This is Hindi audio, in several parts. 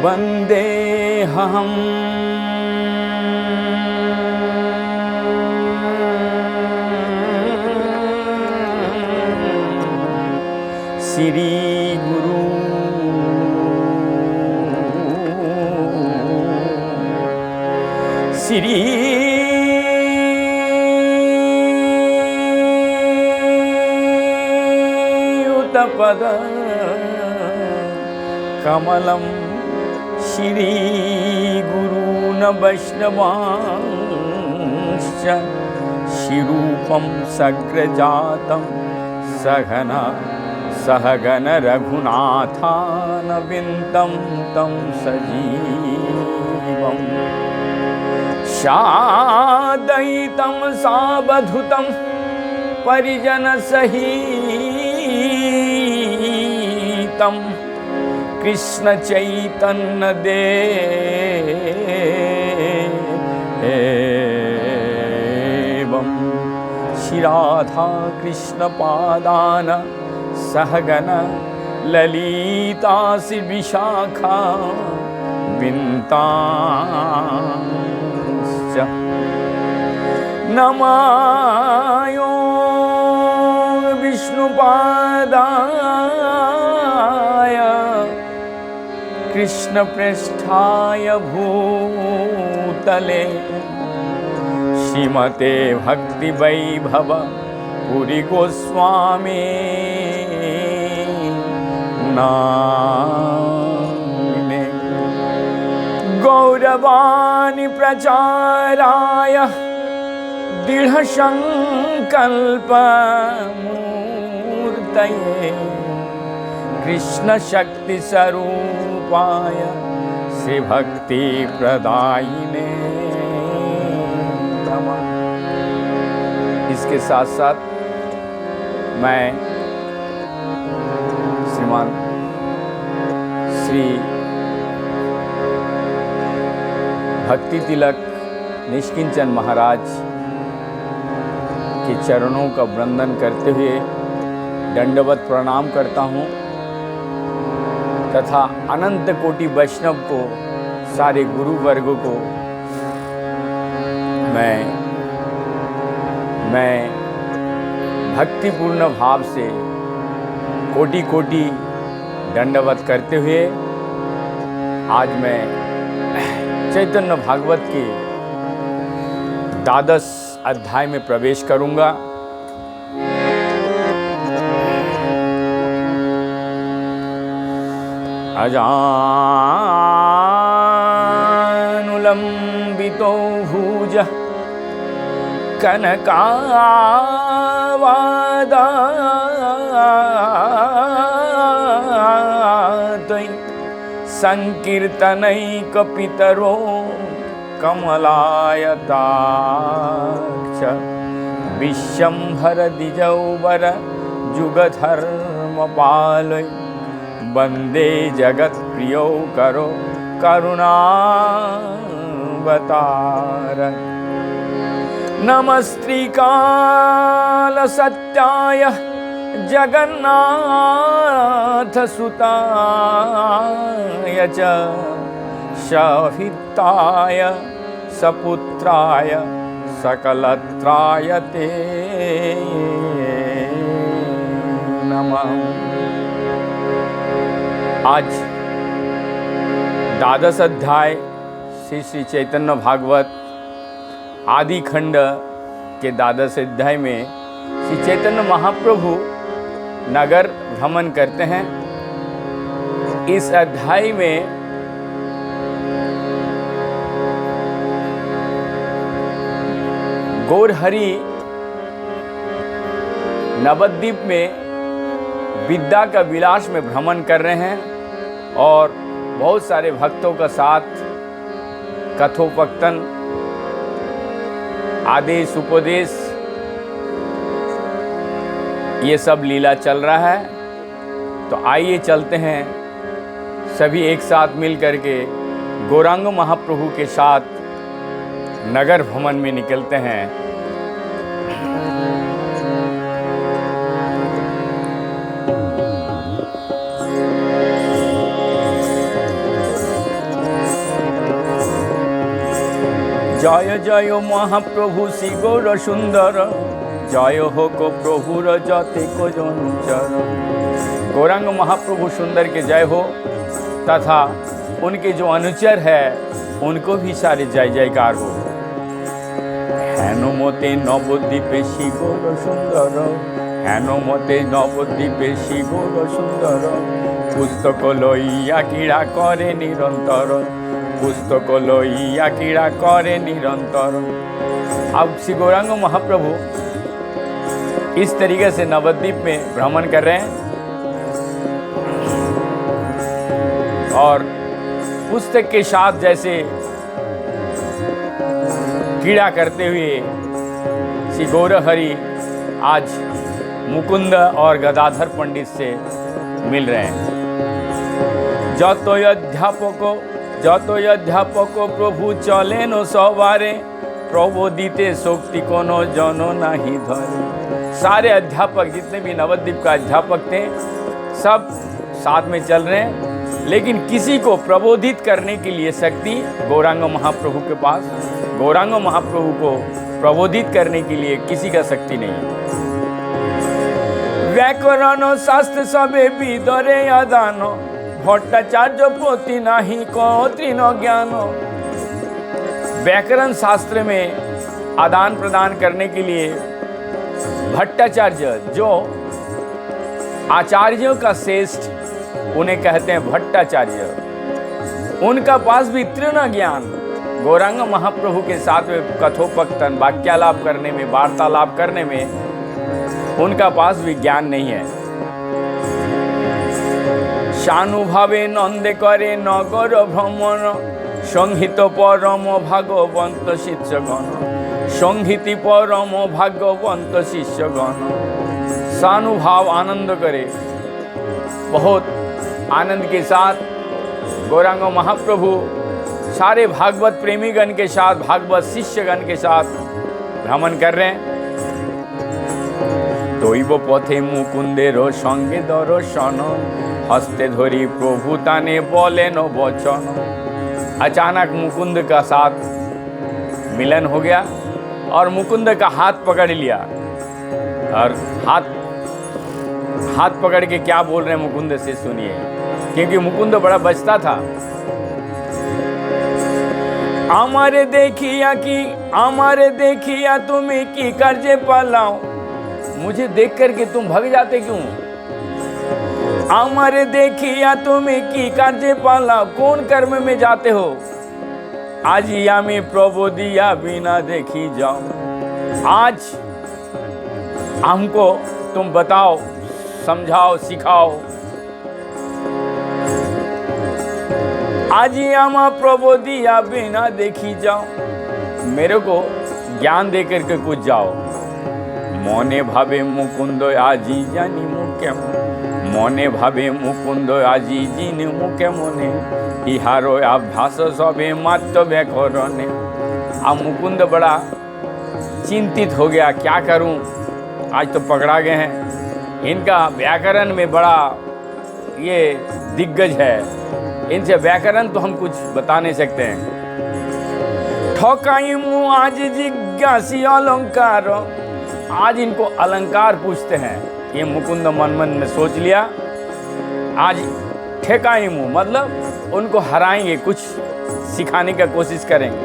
वन्देऽहं श्रीगुरु श्रीयुतपद कमलं श्रीगुरून् वैष्णवांश्च श्रीरूपं सग्रजातं सहगण रघुनाथान्वितं तं सजीवम् शादयितं सावधूतं परिजनसहितं कृष्ण चैतन्य देवं श्री राधा कृष्ण पादान सहगण ललिता श्री विशाखा विन्तांश्च नमायो विष्णुपादाय कृष्णप्रेष्ठाय भूतले श्रीमते भक्तिवैभव पुरी गोस्वामी नामिने गौरवाणी प्रचाराय दृढसंकल्पमूर्तये कृष्णशक्तिस्वरूपाय श्रीभक्तिप्रदायिने नमः। इसके साथ साथ मैं श्रीमान श्री भक्ति तिलक निष्किंचन महाराज के चरणों का वंदन करते हुए दंडवत प्रणाम करता हूँ तथा अनंत कोटि वैष्णव को, सारे गुरु वर्ग को मैं भक्तिपूर्ण भाव से कोटि कोटि दंडवत करते हुए आज मैं चैतन्य भागवत के 12 अध्याय में प्रवेश करूंगा। अजानुलंबितो भुजः कनकावदातै संकीर्तनैकपितरो कमलायताक्ष विश्वम्भर द्विजौवर जुगधर्मपालै वन्दे जगत्प्रियो करो करुणावतार। नमस्त्रिकालसत्याय जगन्नाथसुताय च शहिताय सपुत्राय सकलत्राय ते नमः। आज 12 अध्याय श्री श्री चैतन्य भागवत आदि खंड के 12 अध्याय में श्री चैतन्य महाप्रभु नगर भ्रमण करते हैं। इस अध्याय में गौरहरि नवद्वीप में विद्या का विलास में भ्रमण कर रहे हैं और बहुत सारे भक्तों का साथ कथोपकथन, आदेश उपदेश, ये सब लीला चल रहा है। तो आइए चलते हैं सभी एक साथ मिल करके गौरांग महाप्रभु के साथ नगर भ्रमण में निकलते हैं। জয় জয় মহাপ্রভু শ্রী গৌর সুন্দর, জয় হোক प्रभुर जते को जनुचर। गौरांग महाप्रभु सुंदर के जय हो तथा उनके जो अनुचर है उनको भी सारे जय जयकार हो। हेनुमते नवद्वीपे श्री गौर सुंदर, हेनुमते नवद्वीपे श्री गौर सुंदर। पुस्तक लइया क्रीड़ा करे निरंतर, पुस्तक लइया क्रीड़ा करे निरंतर। अब श्री गौरांग महाप्रभु इस तरीके से नवद्वीप में भ्रमण कर रहे हैं और पुस्तक के साथ जैसे क्रीड़ा करते हुए श्री गौरहरि आज मुकुंद और गदाधर पंडित से मिल रहे हैं। যত অধ্যাপক প্রভু চলেন সবারে, প্রবোদিতে শক্তি কোনো জন নাহি ধরে। सारे अध्यापक जितने भी नवद्वीप का अध्यापक थे सब साथ में चल रहे हैं, लेकिन किसी को प्रबोधित करने के लिए शक्ति गौरांग महाप्रभु के पास, गौरांग महाप्रभु को प्रबोधित करने के लिए किसी का शक्ति नहीं है। व्याकरण शास्त्र सबे विदरे अदान, भट्टाचार्य प्रति नाही कौत्रीन ज्ञान। व्याकरण शास्त्र में आदान प्रदान करने के लिए भट्टाचार्य जो आचार्यों का श्रेष्ठ उन्हें कहते हैं भट्टाचार्य, उनका पास भी तृण ज्ञान गौरांग महाप्रभु के साथ में कथोपकथन वाक्यालाप करने में, वार्तालाप करने में उनका पास भी ज्ञान नहीं है। शानुभावे नंदे करे नगर भ्रमण, संहित परम भागवंत शिष्यगण, संगीति परम भाग्यवंत शिष्यगण। सानुभाव आनंद करे, बहुत आनंद के साथ गौरांग महाप्रभु सारे भागवत प्रेमीगण के साथ, भागवत शिष्यगण के साथ भ्रमण कर रहे हैं। दैव पथे मुकुंदेर संगे दर्शन, हस्ते धरी प्रभु ताने बोलेन वचन। अचानक मुकुंद का साथ मिलन हो गया और मुकुंद का हाथ पकड़ लिया, और हाथ पकड़ के क्या बोल रहे हैं मुकुंद से सुनिए, क्योंकि मुकुंद बड़ा बचता था। आमारे देखिया तुम्हें की कर्जे पालाओ, मुझे देख करके तुम भाग जाते क्यों? आमारे देखिया तुम्हें की कर्जे पालाओ, कौन कर्म में जाते हो? आज यामी प्रभु दिया बिना देखी जाओ, आज हमको तुम बताओ, समझाओ, सिखाओ। आज यामा प्रभु दिया बिना देखी जाओ, मेरे को ज्ञान दे करके कुछ जाओ। मने भावे मुकुंद आजी जानी मुके, मने भावे मुकुंद आजी जिन मुके मने, इहारो अभ्यास सबे मात्र व्याकरणे। अब मुकुंद बड़ा चिंतित हो गया, क्या करूं, आज तो पकड़ा गए हैं, इनका व्याकरण में बड़ा ये दिग्गज है, इनसे व्याकरण तो हम कुछ बता नहीं सकते हैं। ठोकाई मुँह आज जिज्ञासी अलंकार, आज इनको अलंकार पूछते हैं। ये मुकुंद मन मन में सोच लिया, आज ठेकाई मुँह मतलब उनको हराएंगे, कुछ सिखाने का कोशिश करेंगे।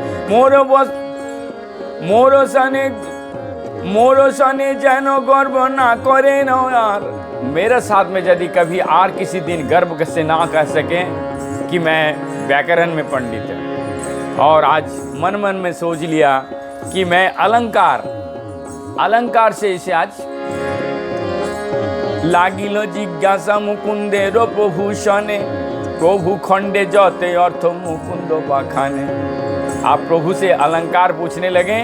मोरो सने जैनो गर्व ना करे न यार, मेरे साथ में यदि कभी और किसी दिन गर्व से ना कह सकें कि मैं व्याकरण में पंडित हूँ, और आज मन मन में सोच लिया कि मैं अलंकार से इसे आज लागिलो जिज्ञासा मुकुंदेर प्रभु शने, प्रभु खंडे जते अर्थ मुकुंद बखाने। आप प्रभु से अलंकार पूछने लगे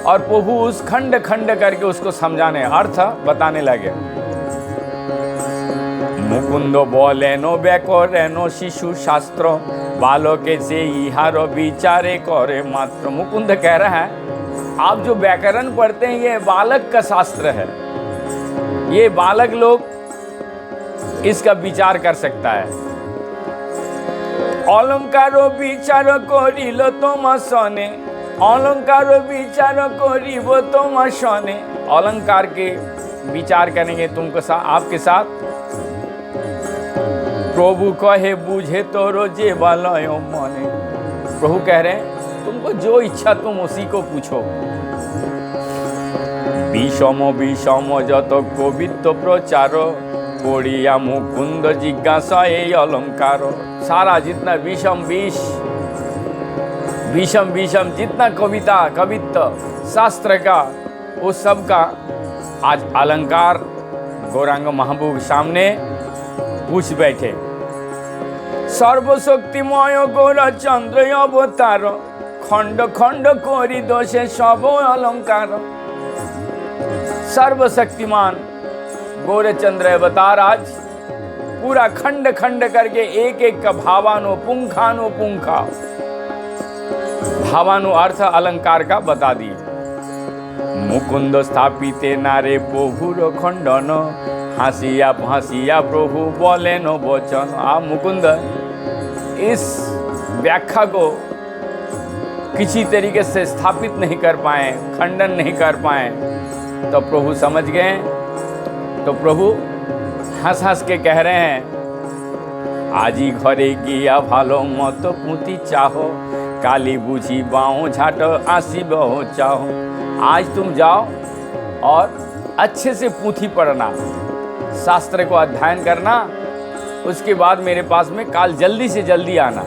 और प्रभु उस खंड खंड करके उसको समझाने, अर्थ बताने लगे। मुकुंद बोलेनो व्याकरणो शिशु शास्त्र, बालके से इहार विचारे करे मात्र। मुकुंद कह रहा है आप जो व्याकरण पढ़ते हैं ये बालक का शास्त्र है, ये बालक लोग इसका विचार कर सकता है। अलंकारो विचार करिल तुम सने, अलंकार विचार करिब तुम सने, अलंकार के विचार करेंगे तुमको आपके साथ। प्रभु कहे बुझे तो रोजे वालय मने, प्रभु कह रहे हैं तुमको जो इच्छा तुम उसी को पूछो। विषम विषम जत कवित्व प्रचार, कोड़िया मुकुंद जिज्ञासा ये अलंकार। सारा जितना विषम विषम जितना कवित्व शास्त्र का, उस सब का आज अलंकार गौरांग महाप्रभु सामने पूछ बैठे। सर्वशक्तिमय गौर चंद्र अवतार, खंड खंड करी दोषे सब अलंकार। सर्वशक्तिमान गौर चंद्र अवतार आज पूरा खंड खंड करके एक एक का भावानुपुंखा अर्थ अलंकार का बता दिए। मुकुंद स्थापिते नारे प्रभुर खंडन, हासिया प्रभु बोले नो वचन। आप मुकुंद इस व्याख्या को किसी तरीके से स्थापित नहीं कर पाए, खंडन नहीं कर पाए, तो प्रभु समझ गए। तो प्रभु हंस के कह रहे हैं, आजी घरे गिया भालो मत पुँति चाहो, काली बुझी बाओ झाट आसी बहो चाहो। आज तुम जाओ और अच्छे से पुँथी पढ़ना, शास्त्र को अध्ययन करना, उसके बाद मेरे पास में काल जल्दी से जल्दी आना।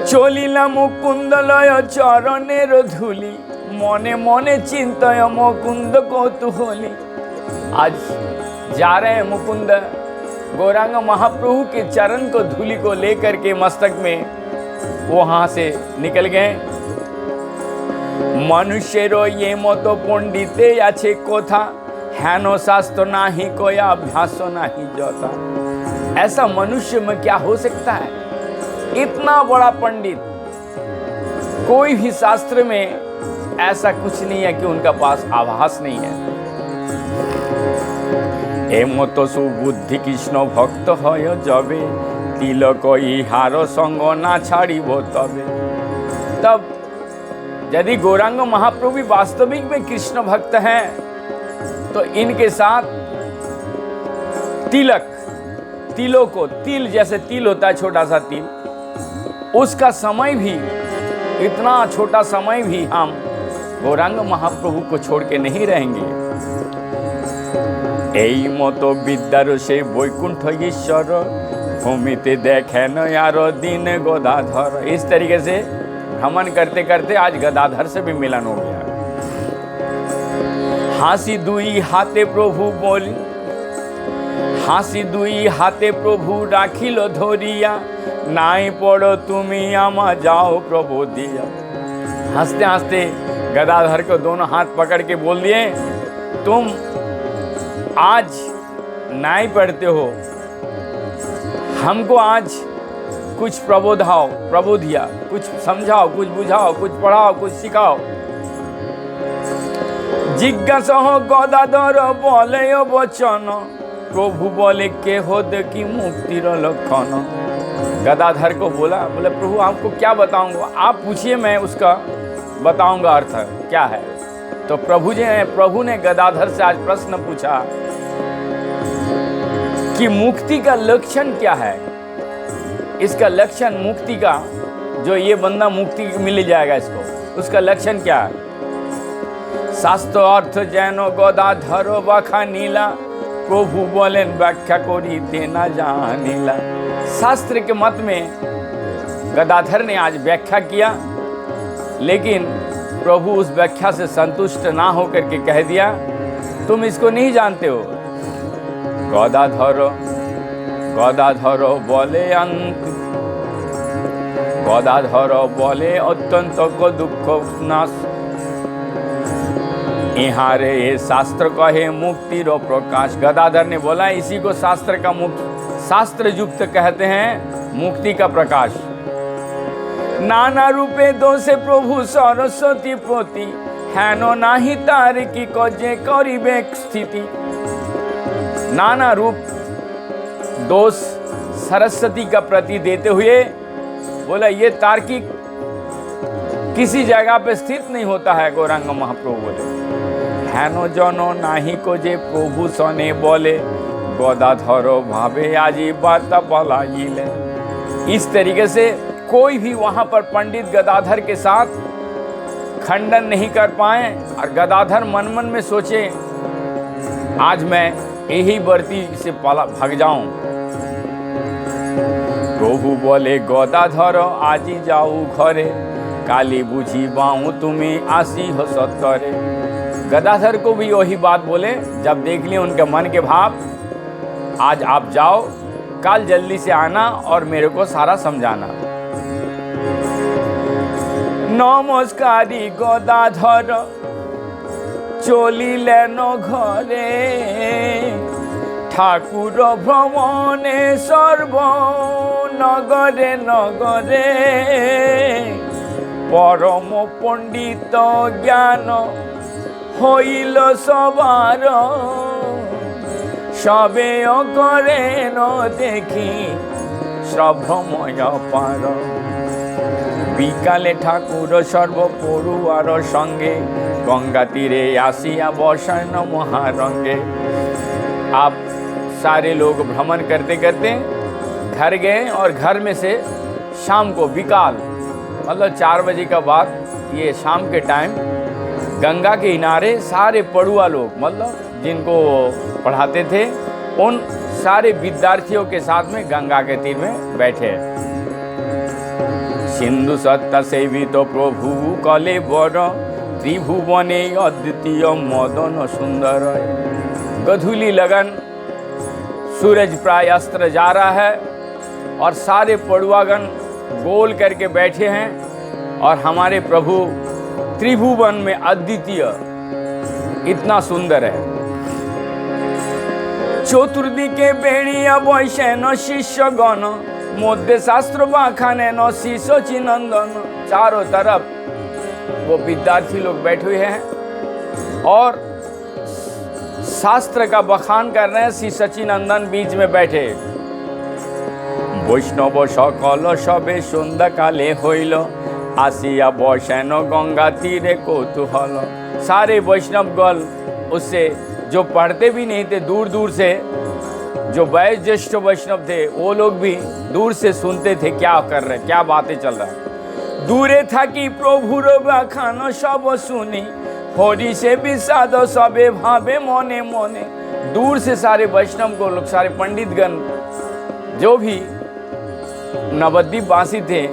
चलिला मुकुंद लय चरणेर धूलि, मने मने चिंतय मुकुंद कौतूहली। आज जा रहे हैं मुकुंद गौरांग महाप्रभु के चरण को धूलि को लेकर के मस्तक में, वहां से निकल गए। मनुष्येरो ये मतो पंडिते आछे कोथा, हेनो शास्त्र नाही कोई अभ्यास नहीं जोता। ऐसा मनुष्य में क्या हो सकता है? इतना बड़ा पंडित, कोई भी शास्त्र में ऐसा कुछ नहीं है कि उनका पास आभास नहीं है। ए मतो सुबुद्धि कृष्ण भक्त হয় जबे, तिलक इहार संग ना छाड़िब तबे। तब यदि गौरांग महाप्रभु वास्तविक में कृष्ण भक्त हैं, तो इनके साथ तिलों को, तिल जैसे तिल होता है छोटा सा तिल, उसका समय भी, इतना छोटा समय भी हम गौरांग महाप्रभु को छोड़ के नहीं रहेंगे। এই মতো বিদ্যার সে বৈকুণ্ঠ ঈশ্বর, भूमिते देखे न यारो दिन गदाधर। इस तरीके से भ्रमण करते करते आज गदाधर से भी मिलन हो गया। हासी दुई हाथे प्रभु बोली, हासी दुई हाथे प्रभु राखिल धरिया, नाई पड़ो तुमी आमा जाओ प्रभु दिया। हंसते हंसते गदाधर को दोनों हाथ पकड़ के बोल दिए, तुम आज नाई पढ़ते हो, हमको आज कुछ प्रबोधिया, कुछ समझाओ, कुछ बुझाओ, कुछ पढ़ाओ, कुछ सिखाओ। जिज्ञासा हो गदाधर बोले वचन, प्रभु बोले के हो देखी मुक्तिर लक्षण। गदाधर को बोले प्रभु आपको क्या बताऊंगा, आप पूछिए, मैं उसका बताऊंगा अर्थ क्या है। तो प्रभु ने गदाधर से आज प्रश्न पूछा कि मुक्ति का लक्षण क्या है। इसका लक्षण मुक्ति का, जो ये बंदा मुक्ति मिल जाएगा इसको, उसका लक्षण क्या है। शास्त्र अर्थ जैनो गदाधर बखानीला, प्रभु बोलेन व्याख्या कोरी देना जानीला। शास्त्र के मत में गदाधर ने आज व्याख्या किया, लेकिन प्रभु उस व्याख्या से संतुष्ट ना होकर के कह दिया, तुम इसको नहीं जानते हो। गदाधर बोले गदाधर बोले अत्यंत को दुख नाश, यहाँ रे ये शास्त्र कहे मुक्तिर प्रकाश। गदाधर ने बोला इसी को शास्त्र का शास्त्र युक्त कहते हैं, मुक्ति का प्रकाश। नाना रूपे दोषे प्रभु सरस्वती पोती, हेनो नाही तार की कजे करिबे स्थिति। नाना रूप दोष सरस्वती का प्रति देते हुए बोला ये तार्किक किसी जगह पे स्थित नहीं होता है। गौरांग महाप्रभु बोले हेनो जनो नाही को जे प्रभु सने बोले गदाधर भावे आजी वार्ता पलाइले। इस तरीके से कोई भी वहां पर पंडित गदाधर के साथ खंडन नहीं कर पाए और गदाधर मन मन में सोचे आज मैं यही बर्ती से भाग जाऊं। प्रभु बोले गदाधर आजी जाऊ घरे काली बुझी बाऊ तुम्हें आसी हो सत्तरे। गदाधर को भी वही बात बोले जब देख लिए उनके मन के भाव, आज आप जाओ, कल जल्दी से आना और मेरे को सारा समझाना। नमस्कारी गदाधर चलिलेन घरे ठाकुर भ्रमणे सर्व नगरे नगरे परम पंडित ज्ञान हईल सबार सबे करे न देखी श्रभमय पार। बिकाले ठाकुर सर्व पड़ुआर संगे गंगा तीरे आसिया बसन महारंगे। आप सारे लोग भ्रमण करते करते घर गए और घर में से शाम को बिकाल मतलब 4 बजे का बाद ये शाम के टाइम गंगा के किनारे सारे पड़ुआ लोग मतलब जिनको पढ़ाते थे उन सारे विद्यार्थियों के साथ में गंगा के तीर में बैठे। सिंधु सत्ता सेवी तो प्रभु कले बर त्रिभुवने अद्वितीय मदन सुंदर। गधूली लगन सूरज प्राय अस्त्र जा रहा है और सारे पड़ुआगण गोल करके बैठे हैं और हमारे प्रभु त्रिभुवन में अद्वितीय इतना सुंदर है। चतुर्दी के बेड़िया वैश्य शिष्य गण मध्य शास्त्र बाखाने न शिष्य चिनंदन। चारों तरफ वो विद्यार्थी लोग बैठे हुए हैं और शास्त्र का बखान कर रहे हैं। श्री सचिनंदन बीच में बैठे। वैष्णव सकल सबे सन्ध्या काले हईल आसिया बसन गंगा तीरे कौतूहल। सारे वैष्णव गल उससे जो पढ़ते भी नहीं थे दूर दूर से जो वयोज्येष्ठ वैष्णव थे वो लोग भी दूर से सुनते थे क्या कर रहे क्या बातें चल रहा है। दूरे था कि प्रभुर बखान सब सुनी हरि से विषाद सबे भावे मने मने। दूर से सारे वैष्णव को लोग सारे पंडितगण जो भी नवद्वीप वासी थे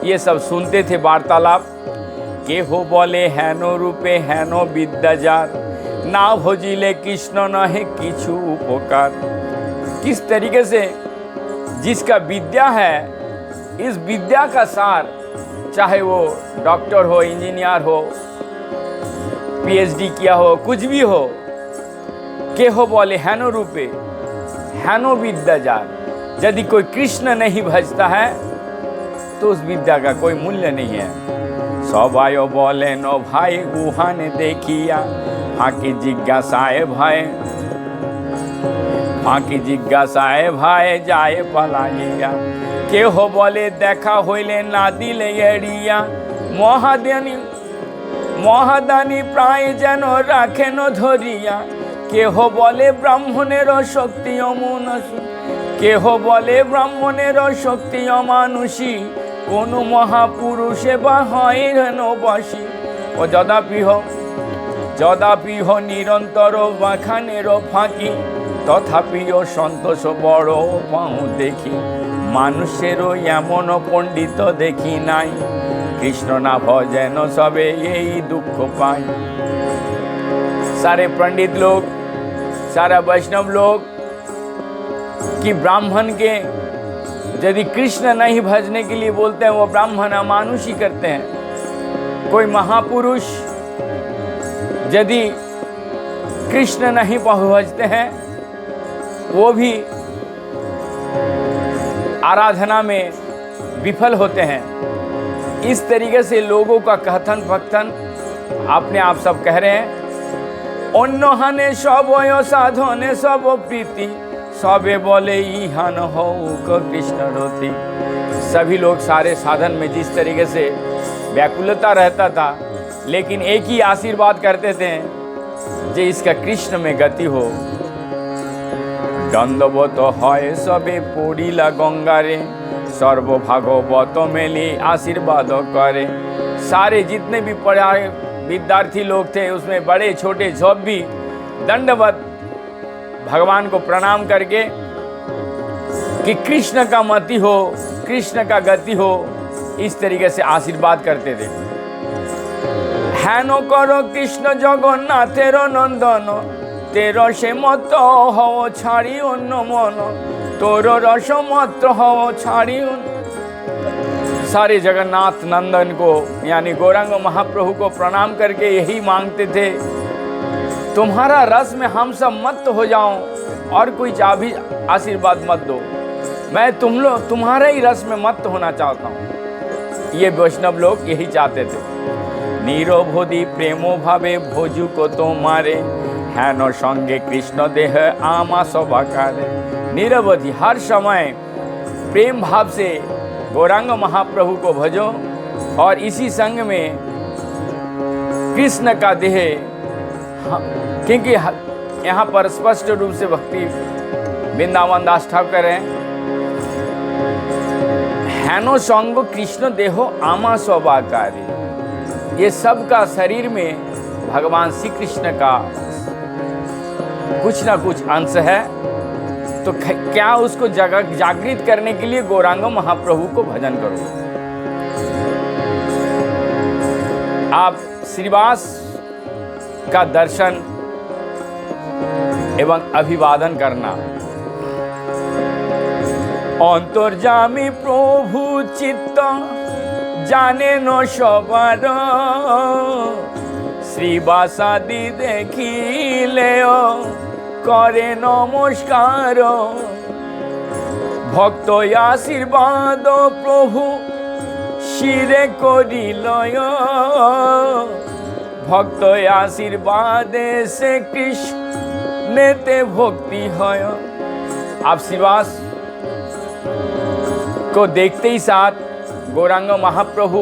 ये सब सुनते थे वार्तालाप। के हो बोले हेनो रूपे हेनो विद्याजार ना भजिले कृष्ण न है किछु उपकार। किस तरीके से जिसका विद्या है इस विद्या का सार चाहे वो डॉक्टर हो इंजीनियर हो पीएचडी किया हो कुछ भी हो के हो बोले हेनो रूपे हेनो विद्याजार। यदि कोई कृष्ण नहीं भजता है तो उस विद्या का कोई मूल्य नहीं है। सबायो बोले नो भाई गुहा ने देखिया फाकी जिज्ञासाए भाई फाकी जिज्ञासाए भाई जाए पलाइया। के हो बोले देखा होइले ना दिले एड़िया महादानी महादानी प्राय जेन राखे न धरिया। के हो बोले ब्राह्मणेर शक्ति अमानुषी के हो बोले ब्राह्मणेर शक्ति अमानुषी कोनो महापुरुषे बा হয় নবাসী। ও যদাপি हो निरंतर বাখানের ফাঁকি তথাপিও সন্তোষ বড় পাও দেখি। মানুষেরও এমন পণ্ডিত দেখি নাই कृष्ण ना भजन सबे यही दुख पाए। सारे पंडित लोग सारा वैष्णव लोग कि ब्राह्मण के यदि कृष्ण नहीं भजने के लिए बोलते हैं वो ब्राह्मण अमानुषी करते हैं। कोई महापुरुष यदि कृष्ण नहीं भजते हैं वो भी आराधना में विफल होते हैं। इस तरीके से लोगों का कथन भक्तन अपने आप सब कह रहे हैं। अन्नहाने सब साधने सब प्रीति सबे बोले ईहान हो कृष्ण रोती। सभी लोग सारे साधन में जिस तरीके से व्याकुलता रहता था, लेकिन एक ही आशीर्वाद करते थे जे इसका कृष्ण में गति हो। दंडवत है सबे पड़िला गंगारे, सर्वभागवत मेली आशीर्वाद करे। सारे जितने भी पढ़ाए विद्यार्थी लोग थे, उसमें बड़े छोटे सब भी दंडवत भगवान को प्रणाम करके कि कृष्ण का मति हो, कृष्ण का गति हो, इस तरीके से आशीर्वाद करते थे। हेनो करो कृष्ण जगन्नाथेर नंदन, तेरो से मत हो छाड़ी अन्न मन, तोरो रस मत हो छाड़ी। सारे जगन्नाथ नंदन को यानी गौरांग महाप्रभु को प्रणाम करके यही मांगते थे, तुम्हारा रस में हम सब मत हो जाओ और कोई भी आशीर्वाद मत दो, मैं तुम्हारे ही रस में मत होना चाहता हूँ। ये वैष्णव लोग यही चाहते थे। नीरभोधि प्रेमो भावे भोजू को तुम्हारे, हेनो संगे कृष्ण देह आमा सबाकारे। नीरवधि हर समय प्रेम भाव से गौरांग महाप्रभु को भजो और इसी संग में कृष्ण का देह, क्योंकि यहाँ पर स्पष्ट रूप से भक्ति वृंदावन दास ठाकुर हैं, हेनो संग कृष्ण देहो आमा स्वभाकारी। ये सब का शरीर में भगवान श्री कृष्ण का कुछ ना कुछ अंश है, तो क्या उसको जागृत करने के लिए गौरांग महाप्रभु को भजन करो। आप श्रीवास का दर्शन एवं अभिवादन करना। अंतर्जामी प्रभु चित्त जाने न सबार, श्रीवासादि देखिले करे नमस्कार। भक्त आशीर्वाद प्रभु शिरे करिलय, भक्त आशीर्वाद से कृष्ण नेते भक्ति है। आप श्रीवास को देखते ही साथ गौरांग महाप्रभु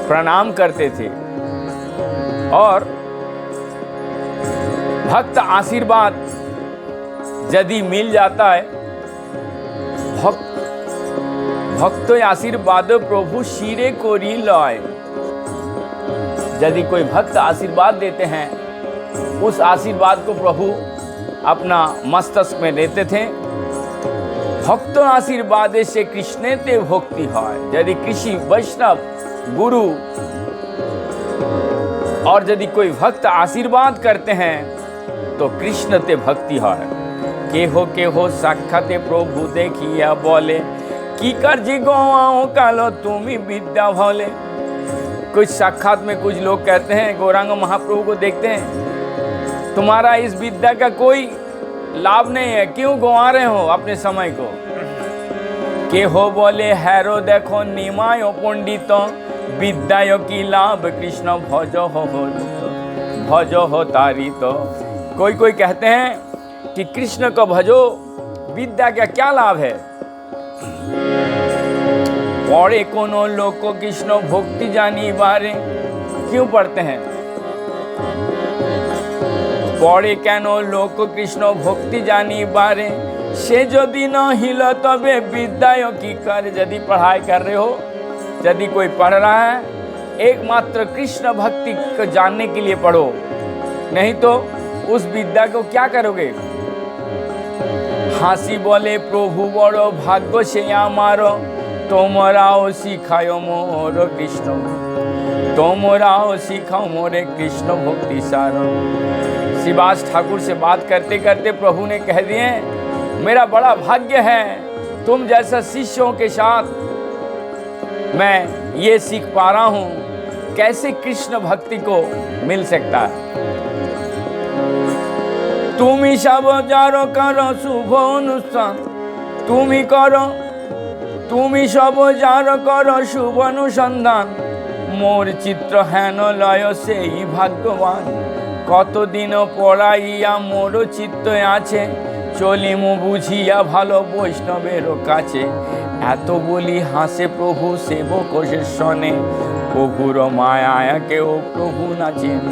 प्रणाम करते थे और भक्त आशीर्वाद यदि मिल जाता है, भक्त आशीर्वाद प्रभु शिरे कोरी लय। यदि कोई भक्त आशीर्वाद देते हैं, उस आशीर्वाद को प्रभु अपना मस्तक में लेते थे। भक्त आशीर्वाद से कृष्ण ते भक्ति है। यदि किसी वैष्णव गुरु और यदि कोई भक्त आशीर्वाद करते हैं तो कृष्ण ते भक्ति है। के हो साक्षात प्रभु देखिया बोले, की कर्जी गवाओ कालो तुमी विद्या भोले। कुछ साक्षात में कुछ लोग कहते हैं, गौरांग महाप्रभु को देखते हैं, तुम्हारा इस विद्या का कोई लाभ नहीं है, क्यों गंवा रहे हो अपने समय को। के हो बोले हैरो देखो निमाय पंडित, विद्याय की लाभ कृष्ण भजो हो तारी। तो कोई कहते हैं कि कृष्ण को भजो, विद्या का क्या लाभ है। पढ़े कोनो लोग को कृष्ण भक्ति जानी बारे, क्यों पढ़ते हैं। पढ़े कैनो लोक कृष्ण भक्ति जानी बारे, से यदि न हिल तबे विद्याय की कर। यदि पढ़ाई कर रहे हो, यदि कोई पढ़ रहा है, एकमात्र कृष्ण भक्ति को जानने के लिए पढ़ो, नहीं तो उस विद्या को क्या करोगे। हासी बोले प्रभु बड़ो भाग्य से आमारो, तोमराओ सिखायो मोर कृष्ण, तोमराओ सिखाओ मोरे कृष्ण भक्ति सारो। श्रीवास ठाकुर से बात करते करते प्रभु ने कह दिए, मेरा बड़ा भाग्य है, तुम जैसा शिष्यों के साथ मैं ये सीख पा रहा हूँ, कैसे कृष्ण भक्ति को मिल सकता है। तुम ही सब जारो करो शुभ अनुष्ठान, तुम ही करो, तुम ही सब जारो करो शुभ अनुसंधान। मोर चित्र हेन लय से ही भाग्यवान, कत दिन पढ़ाइया मोर चित्त आछे, চলিমু বুঝিয়া ভালো বৈষ্ণবেরও কাছে, এত বলি হাসে প্রভু সেবক শনে, প্রভুর মায়া কেউ প্রভু নাচেন।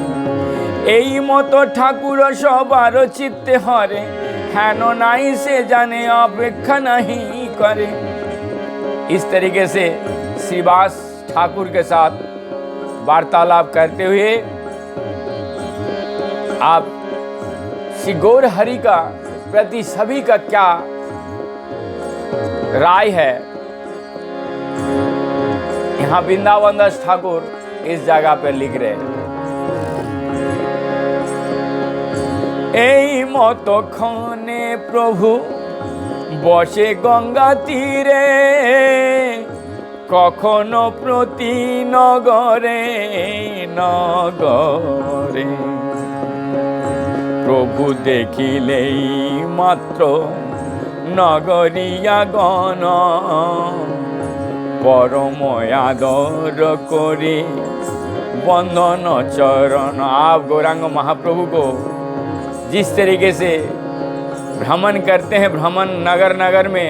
এই মতো ঠাকুর সবার চিত্তে হরে, হেন নাই से जाने अपेक्षा नहीं करे। इस तरीके से श्रीवास ठाकुर के साथ वार्तालाप करते हुए आप श्री गौर हरि का प्रति सभी का क्या राय है, यहाँ वृंदावन दास ठाकुर इस जगह पर लिख रहे हैं। এই মতো ক্ষণে প্রভু বসে গঙ্গা তীরে, কখনো প্রতি নগরে নগরে, প্রভু দেখিলেই মাত্র নগরিয়া গণ, পরম आदर করে বন্দন চরণ। आप गौरांग महाप्रभु को जिस तरीके से भ्रमण करते हैं, भ्रमण नगर नगर में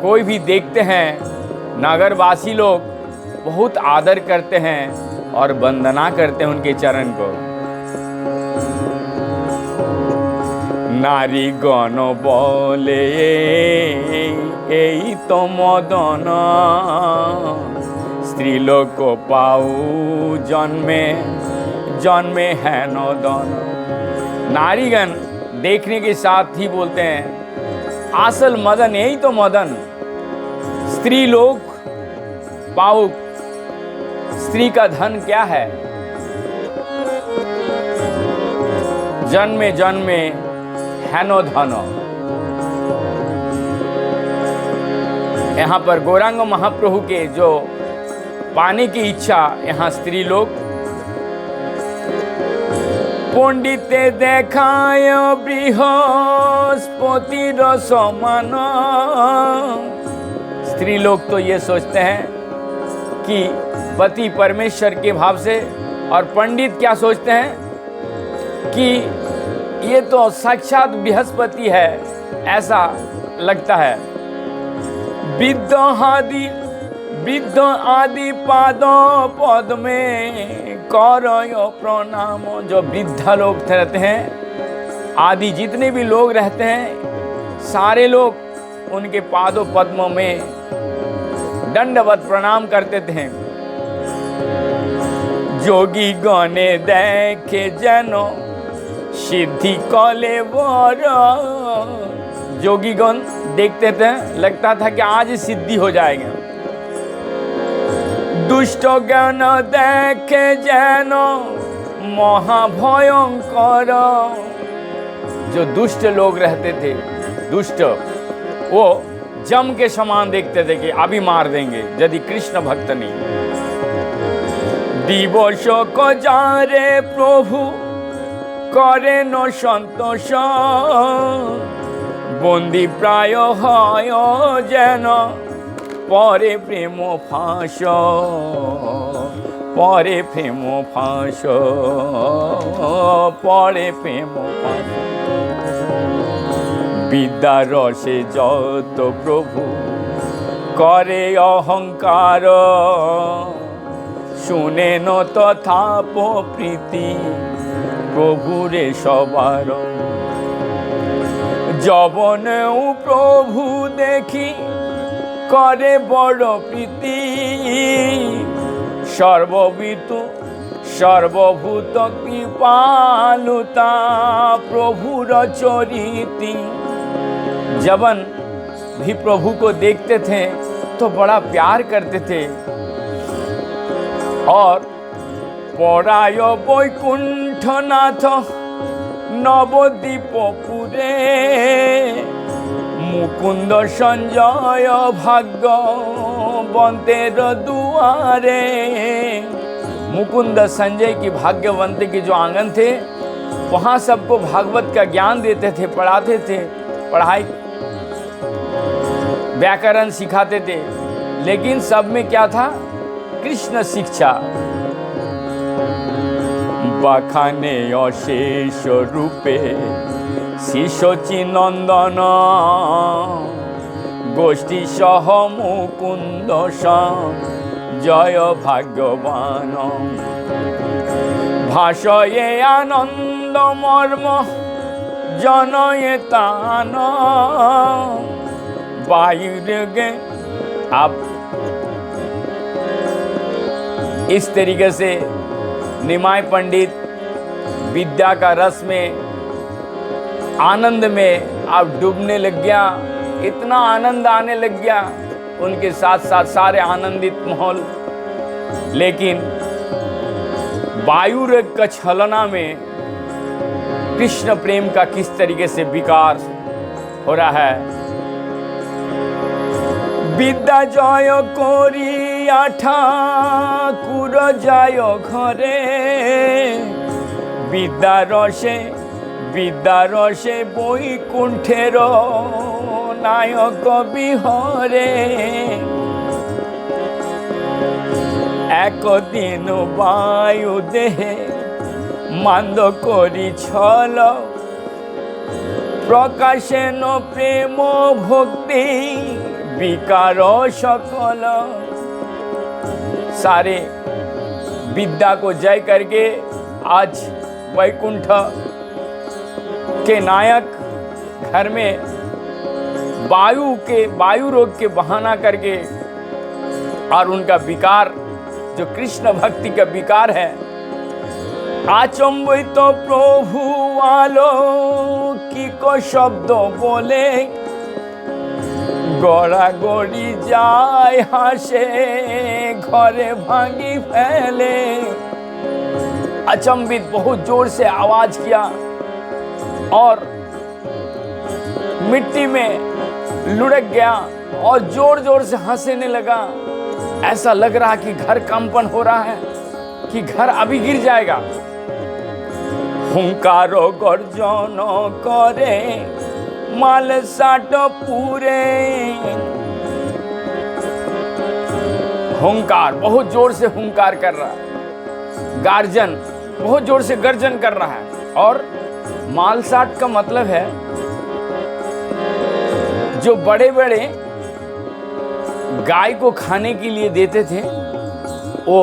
कोई भी देखते हैं, नगरवासी लोग बहुत आदर करते हैं और वंदना करते हैं उनके चरण को। नारी गण बोले এই তো মদন, স্ত্রীলোক পাऊ जन्मे जन्मे है नदन। नारीगण देखने के साथ ही बोलते हैं असल मदन यही तो मदन। स्त्री लोग पाऊ, स्त्री का धन क्या है? जन्मे जन्मे हैनो धनो। यहाँ पर गौरांग महाप्रभु के जो पाने की इच्छा, यहाँ स्त्री लोग पंडिते देखाय बृहस्पतिर समान। स्त्री लोग तो ये सोचते हैं कि पति परमेश्वर के भाव से, और पंडित क्या सोचते हैं कि ये तो साक्षात बृहस्पति है, ऐसा लगता है। विद्ध आदि पाद पद में करय प्रणाम। जो वृद्धा लोग रहते हैं, आदि जितने भी लोग रहते हैं, सारे लोग उनके पादों पद्मों में दंडवत प्रणाम करते थे। जोगी गणे देखे जनो सिद्धि कले वर। जोगीगण देखते थे, लगता था कि आज सिद्धि हो जाएगा। दुष्ट ज्ञान देखे जैन महाभयंकर। जो दुष्ट लोग रहते थे, दुष्ट, वो जम के समान देखते थे कि अभी मार देंगे यदि कृष्ण भक्त नहीं। दिवस को जारे प्रभु करे न संतोष, बंदी प्राय হয় যেন পরে প্রেম ফাঁস, পরে প্রেম ফাঁস, পরে প্রেম ফাঁস। বিদ্যা রসে যত প্রভু করে অহংকার, শুনে ন তথাপ প্রীতি প্রভুরে সবার। যবনেও প্রভু দেখি করে বড় প্রীতি, সর্বভূত কৃপালুতা প্রভুর চরিতি। जबन भी प्रभु को देखते थे तो बड़ा प्यार करते थे। और पराय बैकुंठनाथ नवद्वीपपुरे, मुकुंद संजय भाग्यवंतेर दुआरे। मुकुंद संजय की भाग्यवंती की जो आंगन थे, वहाँ सबको भागवत का ज्ञान देते थे, पढ़ाते थे, पढ़ाई व्याकरण सिखाते थे। लेकिन सब में क्या था? कृष्ण शिक्षा। बखाने अशेष रूपे শ্রী শচী নন্দন গোষ্ঠী সহ মুকুন্দ জয় ভাগ্যবান ভাষয়ে আনন্দ মর্ম जनये तान वायुगे। आप इस तरीके से निमाय पंडित विद्या का रस में आनंद में आप डूबने लग गया, इतना आनंद आने लग गया उनके साथ साथ सारे आनंदित माहौल। लेकिन वायु रग का छलना में कृष्ण प्रेम का किस तरीके से विकार हो रहा है। विद्या जय करिया ठाकुर जय घरे विद्या रसे बैकुंठेर नायक बिहरे एक दिन वायु देहे मान्द करी छल प्रकाशन प्रेम भक्ति विकार सकल। सारे विद्या को जय करके आज वैकुंठ के नायक घर में वायु रोग के बहाना करके और उनका विकार जो कृष्ण भक्ति का विकार है आचंबित प्रभु आलो की को शब्द बोले गड़ा गड़ी जाए हासे घरे भांगी फैले। अचंबित बहुत जोर से आवाज किया और मिट्टी में लुढ़क गया और जोर जोर से हंसने लगा। ऐसा लग रहा कि घर कंपन हो रहा है कि घर अभी गिर जाएगा। हुंकारो गर्जन करे माल साट पूरे। हुंकार बहुत जोर से हुंकार कर रहा है, गार्जन बहुत जोर से गर्जन कर रहा है। और मालसाट का मतलब है जो बड़े बड़े गाय को खाने के लिए देते थे वो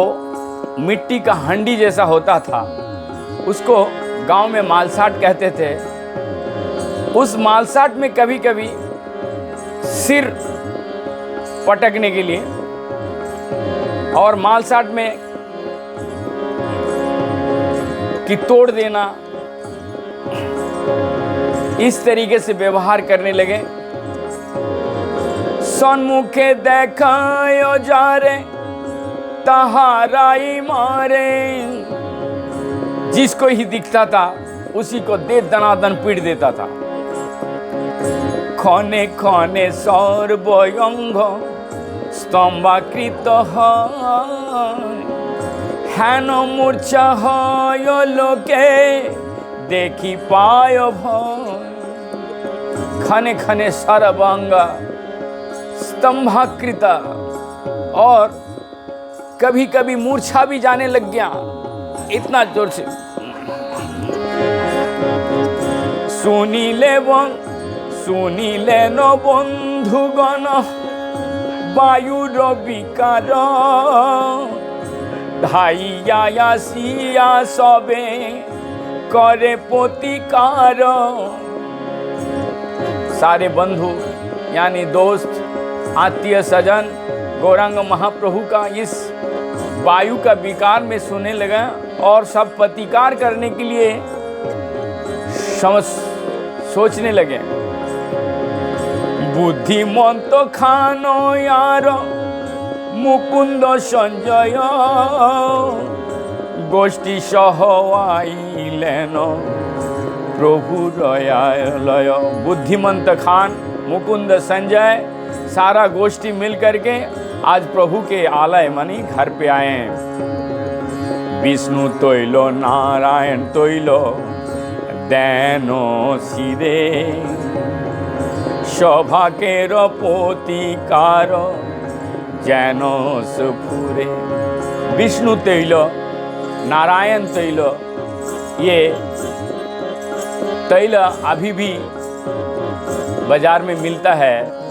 मिट्टी का हंडी जैसा होता था, उसको गांव में मालसाट कहते थे। उस मालसाट में कभी कभी सिर पटकने के लिए और मालसाट में कि तोड़ देना इस तरीके से व्यवहार करने लगे। सन्मुखे देखायो जा रे तहाराई मारे। जिसको ही दिखता था उसी को दे दनादन पीट देता था। खने खने सर्वयंग स्तंभाकृत हेन मूर्छा हय लोके देखी पाय भय। खने खने सर्वांग स्तंभाकृत और कभी कभी मूर्छा भी जाने लग गया, इतना जोर से। सुनिले न बंधुगण वायुर विकार धाइया सिया सबे करे प्रतिकार। सारे बंधु यानी दोस्त आत्मीय सजन गौरांग महाप्रभु का इस वायु का विकार में सुनने लगा और सब प्रतिकार करने के लिए सोचने लगे। बुद्धिमंत खानो यार मुकुंद संजय गोष्ठी सह आइलेन प्रभु दयालय। बुद्धिमंत खान मुकुंद संजय सारा गोष्ठी मिल करके आज प्रभु के आलय मानी घर पे आए हैं। विष्णु तैलो नारायण तैलो देनो सिरे सौभाग्येर प्रतिकार जेन सुफुरे। विष्णु तैल नारायण तैल ये तैल अभी भी बाजार में मिलता है।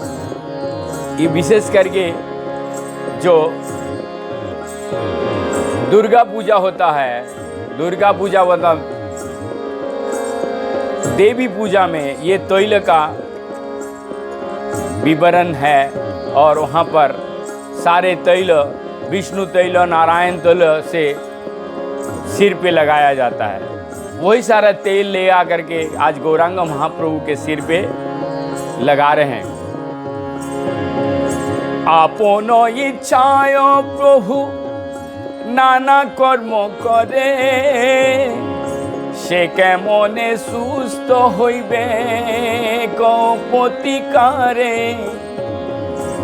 ये विशेष करके जो दुर्गा पूजा होता है, दुर्गा पूजा मतलब देवी पूजा में ये तैल का विवरण है और वहाँ पर सारे तैल, विष्णु तैल, नारायण तैल से सिर पे लगाया जाता है। वही सारा तेल ले आकर के आज गौरांग महाप्रभु के सिर पे लगा रहे हैं। आपनो इच्छाय प्रभु नाना कर्म करे, से केमने सुस्थ होइबे को प्रतिकारे।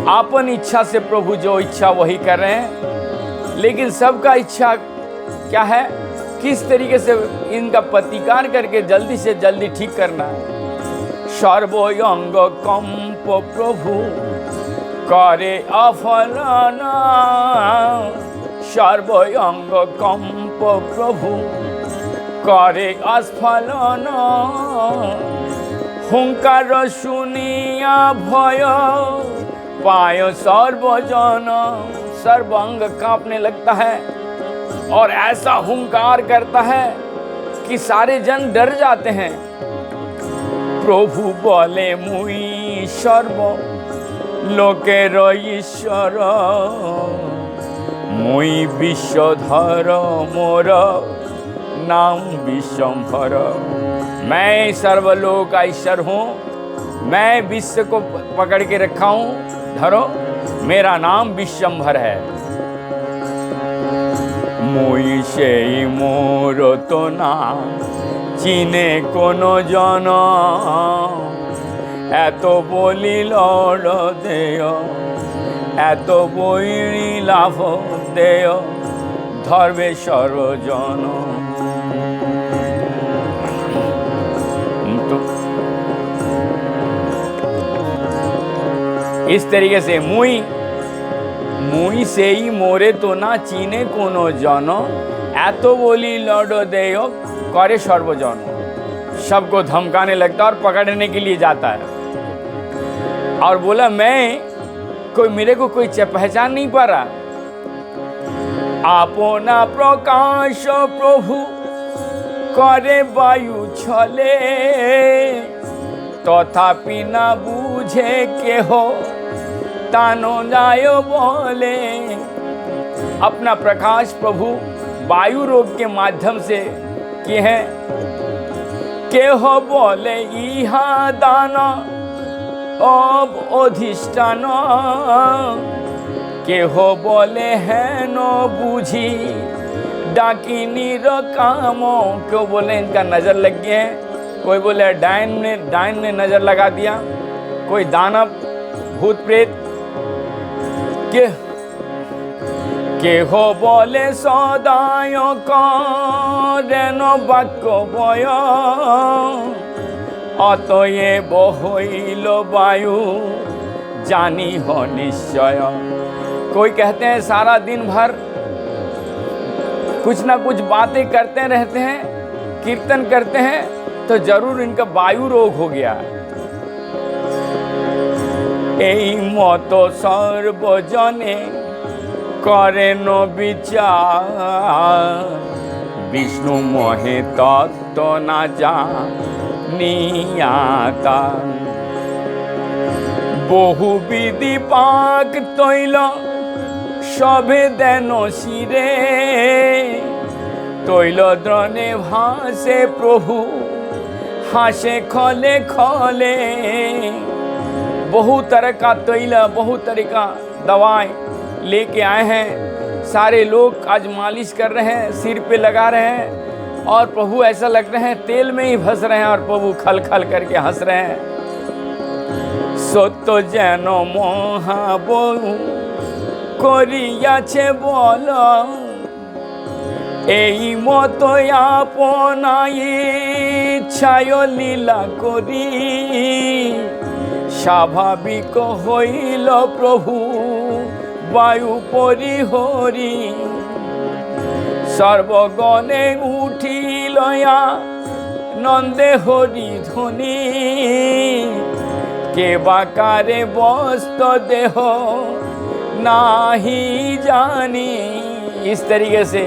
अपन इच्छा से प्रभु जो इच्छा वही कर रहे हैं, लेकिन सबका इच्छा क्या है, किस तरीके से इनका प्रतिकार करके जल्दी से जल्दी ठीक करना है। सर्वयंग कंप प्रभु करे अफलन, सर्वयंग कंप प्रभु करे अस्फलन। हुंकार सुनिया भय पायो सर्वजन, सर्वांग कांपने लगता है और ऐसा हुंकार करता है कि सारे जन डर जाते हैं। प्रभु बोले मुई सर्व लोकेर ईश्वर, मुई विश्वधर मोर नाम विश्वंभर। मैं सर्वलोक का ईश्वर हूँ, मैं विश्व को पकड़ के रखा हूँ। धरो, मेरा नाम विश्वंभर है। मुई से मोर तो ना चिने कोनो जन, एतो बोली लड़ देय, एतो बईणी लाभ देय धर्मे सर्वजन। तो इस तरीके से मुई से ही मोरे तो ना चीने कोनो जन, एतो बोली लड़ देय करे सर्वजन। सबको धमकाने लगता और पकड़ने के लिए जाता है और बोला मैं मेरे को कोई पहचान नहीं पा रहा। आपना प्रकाश प्रभु करे वायु छले, तथापि ना बूझे के हो तानो जायो बोले। अपना प्रकाश प्रभु वायु रोग के माध्यम से किए हैं। के हो बोले इहा दान अब अधिष्ठान, के हो बोले है नो बूझी डाकिनी रो कामो। क्यों बोले इनका नजर लग गया है। कोई बोले डायन ने नजर लगा दिया, कोई दानव भूत प्रेत। के हो बोले सदायो करेनो बाक्य बय, अतएव हईल वायु जानी हो निश्चय। कोई कहते हैं सारा दिन भर कुछ ना कुछ बातें करते रहते हैं, कीर्तन करते हैं, तो जरूर इनका वायु रोग हो गया। एई मत सर्वजने करे न विचार, विष्णु मोहे तत्व ना जानियाता। बहुविधि पाक तैल सभे देन शिरे, तैल द्रने भासे प्रभु हासे खले खले। बहुत तरह का तैल, बहुत तरह का दवाएं लेके आए हैं। सारे लोग आज मालिश कर रहे हैं, सिर पे लगा रहे हैं और प्रभु ऐसा लग रहे हैं तेल में ही फंस रहे हैं और प्रभु खल खल करके हंस रहे हैं। सत्य जेनो महाबहु करियाछे बोल, এই মতো আপনাই ইচ্ছায় লীলা করি, স্বাভাবিক হইল প্রভু বায়ু পরিহরি। সর্বগণে উঠিলয়া নন্দে হরি ধ্বনি के बाकारे बस्त देह नाही जानी। इस तरीके से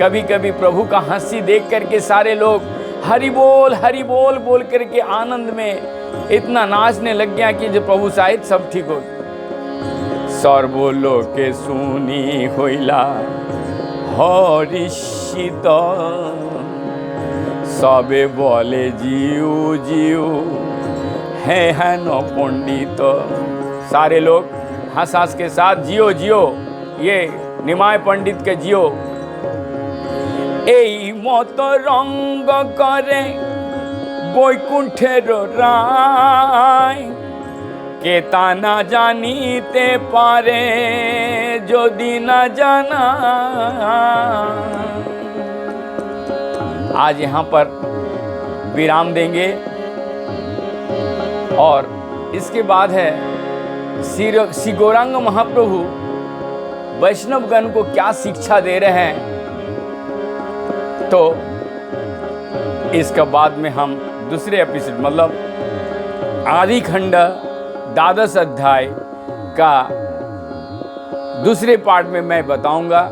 कभी कभी प्रभु का हंसी देख करके सारे लोग हरि बोल बोल करके आनंद में इतना नाचने लग गया कि जो प्रभु शायद सब ठीक हो। सर्वलोके सुनी होइला हरिषित सबे बोले जियो जियो है न पंडित। सारे लोग हंस हंस के साथ जियो जियो, ये निमाय पंडित के जियो। এই মত রঙ্গ করে বৈকুণ্ঠের রায়, কে তা না জানিতে পারে যদি না জানা। आज यहाँ पर विराम देंगे और इसके बाद है श्री गौरांग महाप्रभु वैष्णवगण को क्या शिक्षा दे रहे हैं। तो इसका बाद में हम दूसरे एपिसोड मतलब आदि खंड द्वादश अध्याय का दूसरे पार्ट में मैं बताऊंगा।